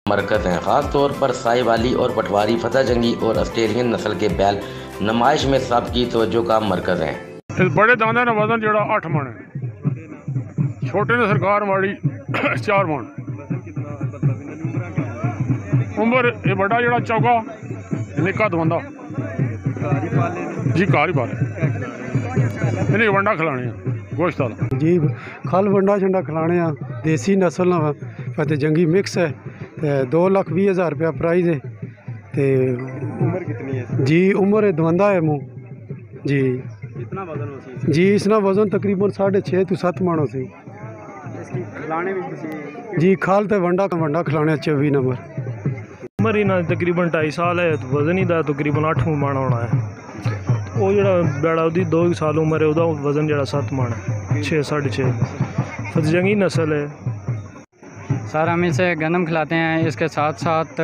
मरकज़ हैं। ख़ास तौर पर साहिवाली और पटवारी फतह जंगी और ऑस्ट्रेलियन नस्ल के बैल नुमाइश में सबकी तवज्जो का मरकज़ हैं। इस बड़े दाने का वजन जोड़ा 8 मन है, छोटे ने सरकार वाली 4 मन। उम्र ये बड़ा जोड़ा चौका निका दवंदा जी घर ही पाले इन्हें वंडा खिलाने गोश्त वाला जी खल वंडा शंडा खिलाने देसी नस्ल ना फतेह जंगी मिक्स है। 2,20,000 रुपया प्राइज़ है। ते उम्र कितनी है जी उम्र दवंदा है मूँ जी। कितना वजन हो जी इसना वजन तकरीबन 6.5 to 7 मन हो सी। इसकी खिलाने भी किसी जी खाल ते वंडा खिलाने 24 नंबर। उम्र ही ना तकरीबन 2.5 साल है, तो वजन ही तकरीबन 8 मन होना है। वो जो बैड़ा उसकी 2 साल उम्र है, वह वजन जो 7 मन है, 6 साढ़े 6 फतेह जंगी नस्ल है। सर हम इसे गंदम खिलाते हैं, इसके साथ साथ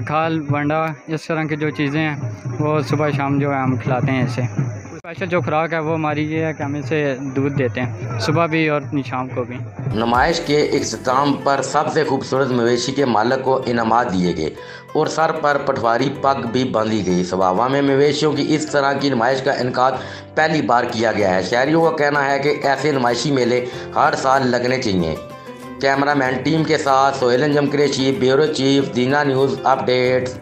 खाल वंडा इस तरह की जो चीज़ें हैं वो सुबह शाम जो है हम खिलाते हैं इसे। स्पेशल जो खुराक है वो हमारी ये है कि हम इसे दूध देते हैं सुबह भी और शाम को भी। नुमाइश के इख्तिताम पर सबसे खूबसूरत मवेशी के मालिक को इनामात दिए गए और सर पर पटवारी पग भी बांधी गई। सवावा में मवेशियों की इस तरह की नुमाइश का इनकाद पहली बार किया गया है। शहरियों का कहना है कि ऐसे नुमाइशी मेले हर साल लगने चाहिए। कैमरामैन टीम के साथ सोहेल अंजम कुरैशी, ब्यूरो चीफ, दीना न्यूज़ अपडेट्स।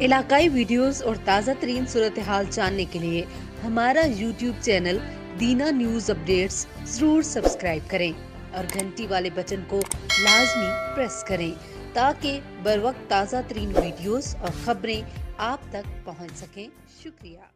इलाकाई वीडियोस और ताज़ा तरीन सूरत हाल जानने के लिए हमारा YouTube चैनल दीना न्यूज़ अपडेट्स ज़रूर सब्सक्राइब करें और घंटी वाले बटन को लाजमी प्रेस करें ताकि बर वक्त ताज़ा तरीन वीडियोस और ख़बरें आप तक पहुंच सकें। शुक्रिया।